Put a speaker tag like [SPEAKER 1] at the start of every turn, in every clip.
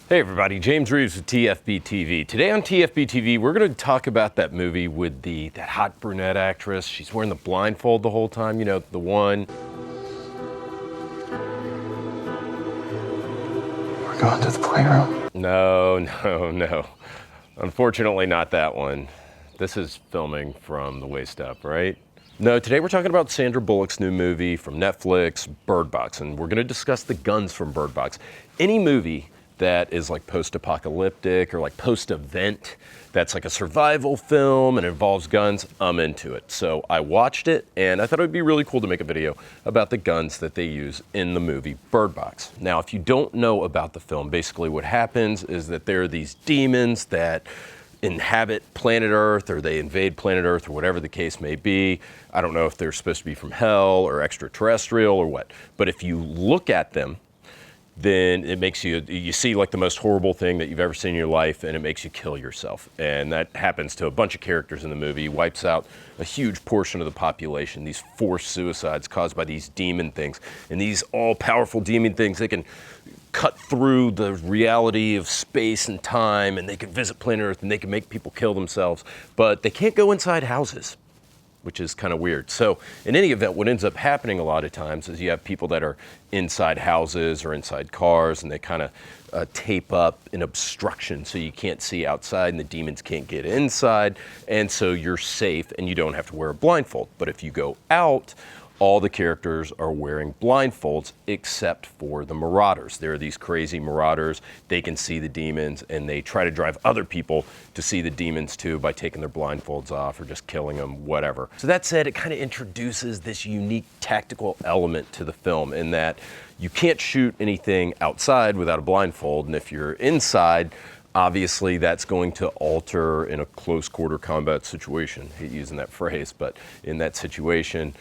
[SPEAKER 1] Hey everybody, James Reeves with TFBTV. Today on TFBTV, we're going to talk about that movie with that hot brunette actress. She's wearing the blindfold the whole time, you know, the one.
[SPEAKER 2] We're going to the playroom.
[SPEAKER 1] No. Unfortunately, not that one. This is filming from the waist up, right? No, today we're talking about Sandra Bullock's new movie from Netflix, Bird Box, and we're going to discuss the guns from Bird Box. Any movie that is like post-apocalyptic or like post-event, that's like a survival film and involves guns, I'm into it. So I watched it and I thought it would be really cool to make a video about the guns that they use in the movie Bird Box. Now, if you don't know about the film, basically what happens is that there are these demons that inhabit planet Earth, or they invade planet Earth, or whatever the case may be. I don't know if they're supposed to be from hell or extraterrestrial or what, but if you look at them, then it makes you see like the most horrible thing that you've ever seen in your life, and it makes you kill yourself. And that happens to a bunch of characters in the movie. He wipes out a huge portion of the population, these forced suicides caused by these demon things. And these all-powerful demon things, they can cut through the reality of space and time, and they can visit planet Earth, and they can make people kill themselves, but they can't go inside houses, which is kind of weird. So in any event, what ends up happening a lot of times is you have people that are inside houses or inside cars, and they kind of tape up an obstruction so you can't see outside and the demons can't get inside, and so you're safe and you don't have to wear a blindfold. But if you go out, all the characters are wearing blindfolds except for the marauders. There are these crazy marauders. They can see the demons, and they try to drive other people to see the demons too by taking their blindfolds off or just killing them, whatever. So that said, it kind of introduces this unique tactical element to the film in that you can't shoot anything outside without a blindfold, and if you're inside, obviously that's going to alter in a close quarter combat situation. I hate using that phrase, but in that situation,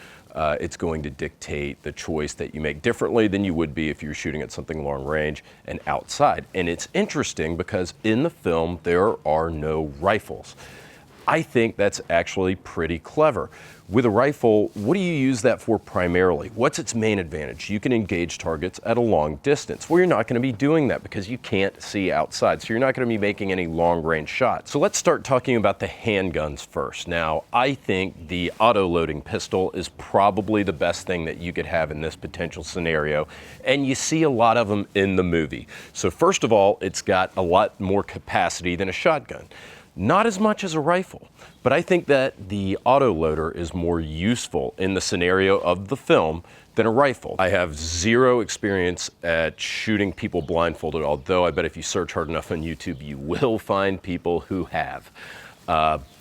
[SPEAKER 1] it's going to dictate the choice that you make differently than you would be if you were shooting at something long range and outside. And it's interesting because in the film, there are no rifles. I think that's actually pretty clever. With a rifle, what do you use that for primarily? What's its main advantage? You can engage targets at a long distance. Well, you're not going to be doing that because you can't see outside, so you're not going to be making any long-range shots. So let's start talking about the handguns first. Now, I think the auto-loading pistol is probably the best thing that you could have in this potential scenario, and you see a lot of them in the movie. So first of all, it's got a lot more capacity than a shotgun. Not as much as a rifle, but I think that the autoloader is more useful in the scenario of the film than a rifle. I have zero experience at shooting people blindfolded, although I bet if you search hard enough on YouTube, you will find people who have.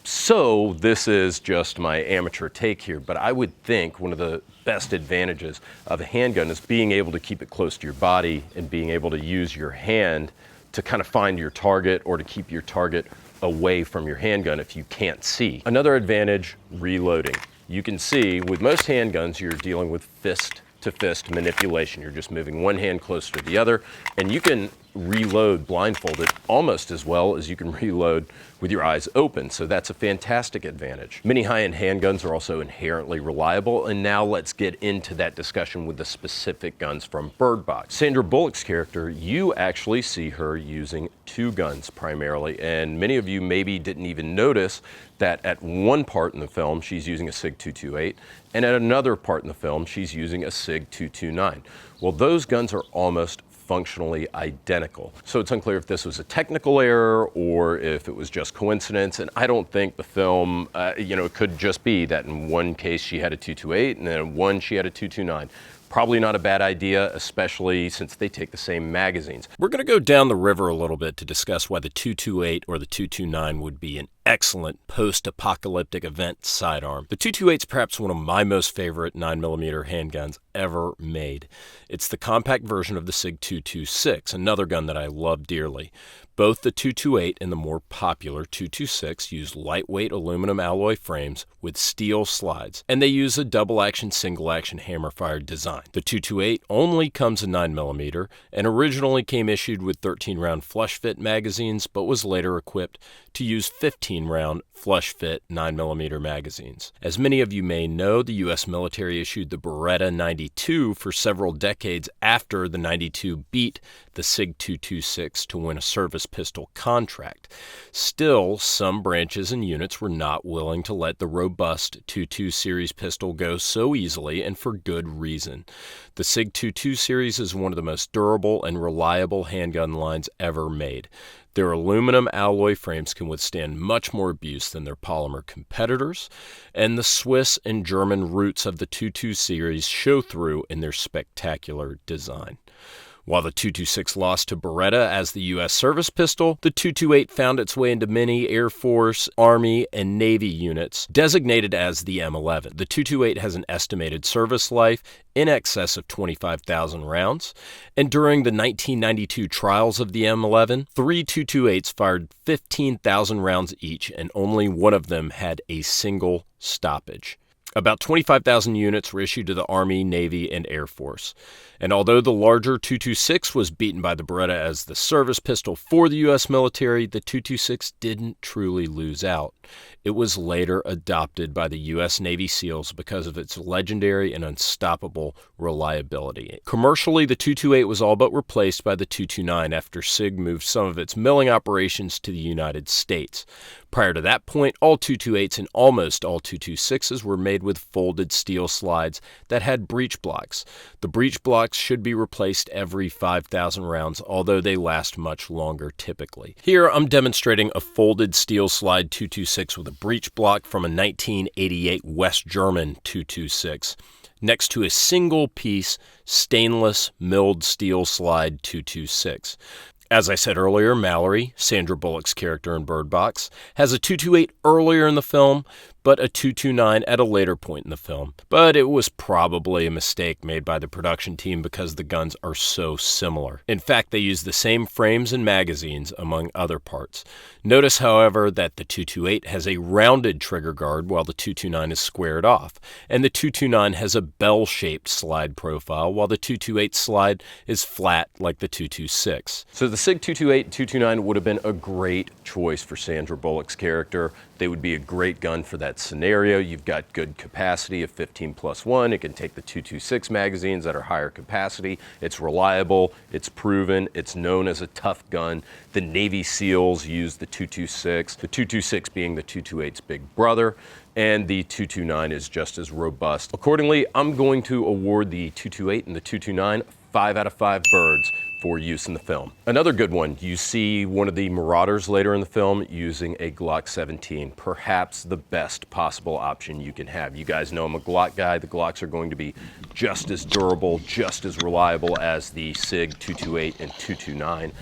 [SPEAKER 1] So this is just my amateur take here, but I would think one of the best advantages of a handgun is being able to keep it close to your body and being able to use your hand to kind of find your target or to keep your target away from your handgun if you can't see. Another advantage, reloading. You can see with most handguns, you're dealing with fist-to-fist manipulation. You're just moving one hand closer to the other, and you can reload blindfolded almost as well as you can reload with your eyes open, so that's a fantastic advantage. Many high-end handguns are also inherently reliable, and now let's get into that discussion with the specific guns from Bird Box. Sandra Bullock's character, you actually see her using two guns primarily, and many of you maybe didn't even notice that at one part in the film she's using a SIG 228, and at another part in the film she's using a SIG 229. Well, those guns are almost functionally identical. So it's unclear if this was a technical error or if it was just coincidence, and I don't think the film, it could just be that in one case she had a 228 and then in one she had a 229. Probably not a bad idea, especially since they take the same magazines. We're going to go down the river a little bit to discuss why the 228 or the 229 would be an excellent post-apocalyptic event sidearm. The 228 is perhaps one of my most favorite 9mm handguns ever made. It's the compact version of the SIG 226, another gun that I love dearly. Both the 228 and the more popular 226 use lightweight aluminum alloy frames with steel slides, and they use a double-action, single-action hammer-fired design. The 228 only comes in 9mm and originally came issued with 13-round flush-fit magazines, but was later equipped to use 15-round flush-fit 9mm magazines. As many of you may know, the U.S. military issued the Beretta 92 for several decades after the 92 beat the SIG 226 to win a service pistol contract. Still, some branches and units were not willing to let the robust 22 series pistol go so easily, and for good reason. The SIG 22 series is one of the most durable and reliable handgun lines ever made. Their aluminum alloy frames can withstand much more abuse than their polymer competitors, and the Swiss and German roots of the 22 series show through in their spectacular design. While the 226 lost to Beretta as the U.S. service pistol, the 228 found its way into many Air Force, Army, and Navy units, designated as the M11. The 228 has an estimated service life in excess of 25,000 rounds, and during the 1992 trials of the M11, 3 228s fired 15,000 rounds each, and only one of them had a single stoppage. About 25,000 units were issued to the Army, Navy, and Air Force. And although the larger 226 was beaten by the Beretta as the service pistol for the U.S. military, the 226 didn't truly lose out. It was later adopted by the U.S. Navy SEALs because of its legendary and unstoppable reliability. Commercially, the 228 was all but replaced by the 229 after SIG moved some of its milling operations to the United States. Prior to that point, all 228s and almost all 226s were made with folded steel slides that had breech blocks. The breech blocks should be replaced every 5,000 rounds, although they last much longer typically. Here I'm demonstrating a folded steel slide 226 with a breech block from a 1988 West German 226 next to a single-piece stainless milled steel slide 226. As I said earlier, Mallory, Sandra Bullock's character in Bird Box, has a 228 earlier in the film, but a 229 at a later point in the film. But it was probably a mistake made by the production team because the guns are so similar. In fact, they use the same frames and magazines, among other parts. Notice, however, that the 228 has a rounded trigger guard while the 229 is squared off, and the 229 has a bell-shaped slide profile while the 228 slide is flat like the 226. So the SIG 228 and 229 would have been a great choice for Sandra Bullock's character. They would be a great gun for that scenario. You've got good capacity of 15+1. It can take the 226 magazines that are higher capacity. It's reliable, it's proven, it's known as a tough gun. The Navy SEALs use the 226, the 226 being the 228's big brother, and the 229 is just as robust. Accordingly, I'm going to award the 228 and the 229 5 out of 5 birds for use in the film. Another good one, you see one of the Marauders later in the film using a Glock 17, perhaps the best possible option you can have. You guys know I'm a Glock guy. The Glocks are going to be just as durable, just as reliable as the SIG 228 and 229,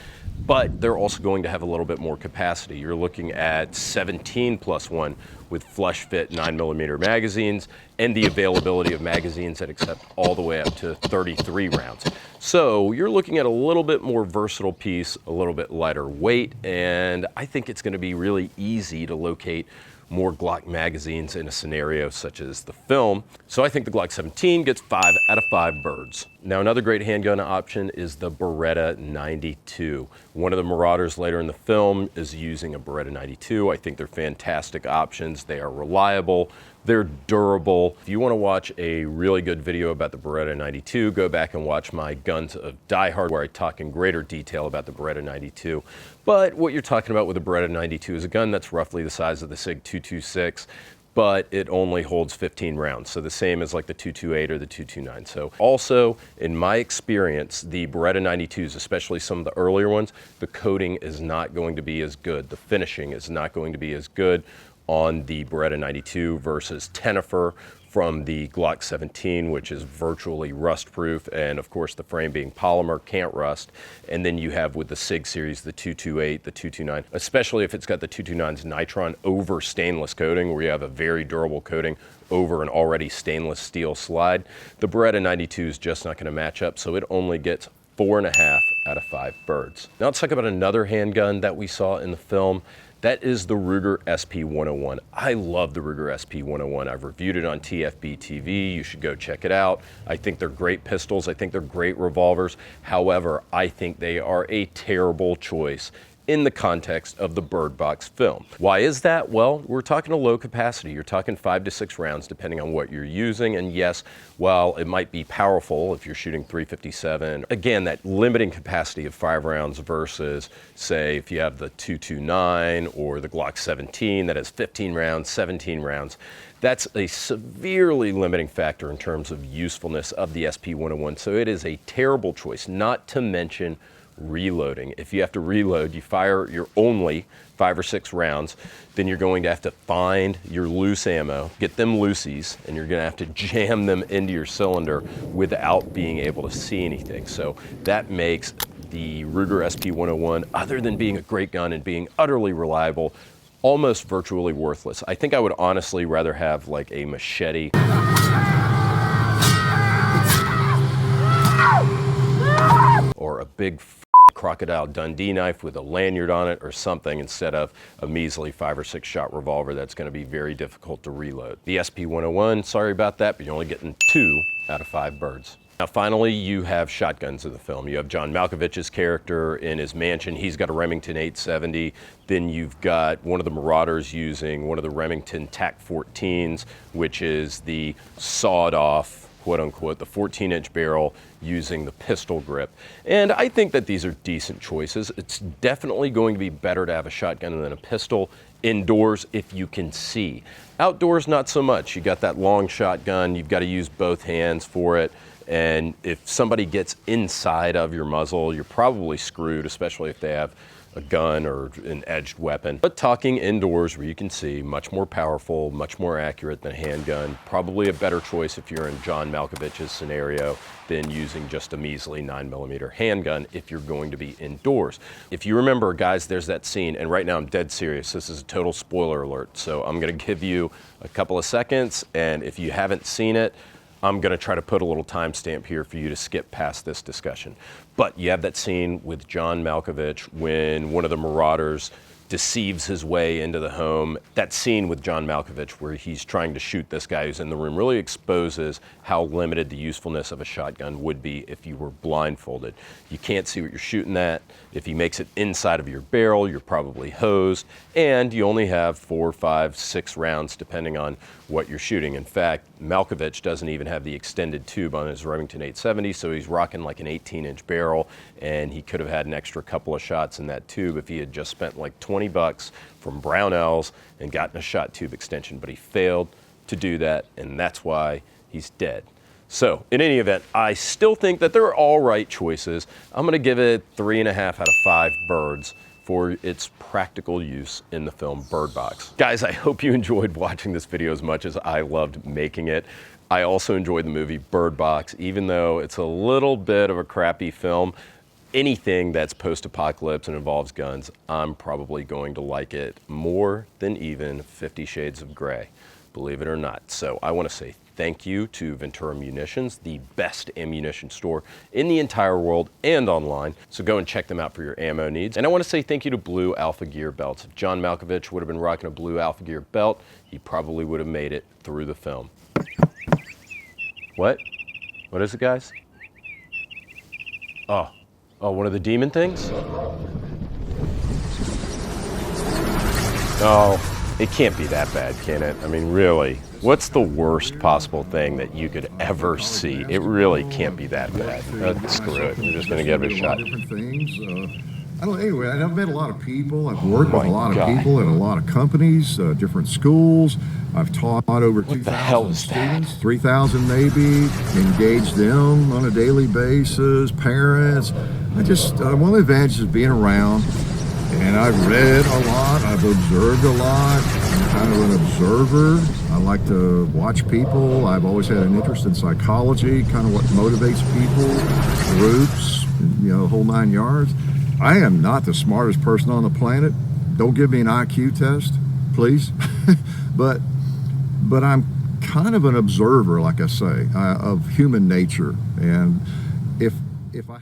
[SPEAKER 1] but they're also going to have a little bit more capacity. You're looking at 17+1 with flush fit 9mm magazines and the availability of magazines that accept all the way up to 33 rounds. So you're looking at a little bit more versatile piece, a little bit lighter weight, and I think it's going to be really easy to locate more Glock magazines in a scenario such as the film. So I think the Glock 17 gets 5 out of 5 birds. Now another great handgun option is the Beretta 92. One of the Marauders later in the film is using a Beretta 92. I think they're fantastic options. They are reliable, they're durable. If you want to watch a really good video about the Beretta 92, go back and watch my Guns of Die Hard, where I talk in greater detail about the Beretta 92. But what you're talking about with the Beretta 92 is a gun that's roughly the size of the SIG 226, but it only holds 15 rounds. So the same as like the 228 or the 229. So also, in my experience, the Beretta 92s, especially some of the earlier ones, the coating is not going to be as good. The finishing is not going to be as good on the Beretta 92 versus Tenifer from the Glock 17, which is virtually rust-proof, and of course the frame being polymer can't rust. And then you have with the SIG series, the 228, the 229, especially if it's got the 229's nitron over stainless coating, where you have a very durable coating over an already stainless steel slide. The Beretta 92 is just not going to match up, so it only gets 4.5 out of 5 birds. Now let's talk about another handgun that we saw in the film. That is the Ruger SP101. I love the Ruger SP101. I've reviewed it on TFBTV. You should go check it out. I think they're great pistols. I think they're great revolvers. However, I think they are a terrible choice in the context of the Bird Box film. Why is that? Well, we're talking a low capacity. You're talking 5 to 6 rounds depending on what you're using. And yes, while it might be powerful if you're shooting .357, again, that limiting capacity of 5 rounds versus, say, if you have the 229 or the Glock 17 that has 15 rounds, 17 rounds, that's a severely limiting factor in terms of usefulness of the SP-101. So it is a terrible choice, not to mention reloading. If you have to reload, you fire your only 5 or 6 rounds, then you're going to have to find your loose ammo, get them loosies, and you're going to have to jam them into your cylinder without being able to see anything. So that makes the Ruger SP-101, other than being a great gun and being utterly reliable, almost virtually worthless. I think I would honestly rather have like a machete or a big Crocodile Dundee knife with a lanyard on it or something instead of a measly 5 or 6 shot revolver that's going to be very difficult to reload. The SP-101, sorry about that, but you're only getting 2 out of 5 birds. Now finally, you have shotguns in the film. You have John Malkovich's character in his mansion. He's got a Remington 870. Then you've got one of the Marauders using one of the Remington TAC-14s, which is the sawed off, quote unquote, the 14-inch barrel using the pistol grip. And I think that these are decent choices. It's definitely going to be better to have a shotgun than a pistol indoors if you can see. Outdoors, not so much. You got that long shotgun, you've got to use both hands for it. And if somebody gets inside of your muzzle, you're probably screwed, especially if they have a gun or an edged weapon. But talking indoors where you can see, much more powerful, much more accurate than a handgun. Probably a better choice if you're in John Malkovich's scenario than using just a measly 9mm handgun if you're going to be indoors. If you remember, guys, there's that scene, and right now I'm dead serious. This is a total spoiler alert. So I'm gonna give you a couple of seconds, and if you haven't seen it, I'm gonna try to put a little timestamp here for you to skip past this discussion. But you have that scene with John Malkovich when one of the Marauders deceives his way into the home. That scene with John Malkovich where he's trying to shoot this guy who's in the room really exposes how limited the usefulness of a shotgun would be if you were blindfolded. You can't see what you're shooting at. If he makes it inside of your barrel, you're probably hosed, and you only have 4, 5, 6 rounds depending on what you're shooting. In fact, Malkovich doesn't even have the extended tube on his Remington 870, so he's rocking like an 18-inch barrel, and he could have had an extra couple of shots in that tube if he had just spent like $20 from Brownells and gotten a shot tube extension, but he failed to do that, and that's why he's dead. So in any event, I still think that they're all right choices. I'm gonna give it 3.5 out of 5 birds for its practical use in the film Bird Box. Guys, I hope you enjoyed watching this video as much as I loved making it. I also enjoyed the movie Bird Box, even though it's a little bit of a crappy film. Anything that's post-apocalypse and involves guns, I'm probably going to like it more than even 50 Shades of Grey, believe it or not. So I want to say thank you to Ventura Munitions, the best ammunition store in the entire world and online. So go and check them out for your ammo needs. And I want to say thank you to Blue Alpha Gear belts. If John Malkovich would have been rocking a Blue Alpha Gear belt, he probably would have made it through the film. What? What is it, guys? Oh, one of the demon things? Oh, it can't be that bad, can it? I mean, really, what's the worst possible thing that you could ever see? It really can't be that bad. Screw it, we're just gonna give it a shot.
[SPEAKER 3] Anyway, I've met a lot of people. I've worked with a lot of people at a lot of companies, different schools. I've taught over 2,000 students, 3,000 maybe, engaged them on a daily basis, parents. One of the advantages of being around, and I've read a lot, I've observed a lot. I'm kind of an observer. I like to watch people. I've always had an interest in psychology, kind of what motivates people, groups, the whole 9 yards. I am not the smartest person on the planet. Don't give me an IQ test, please. but I'm kind of an observer, like I say, of human nature. And if I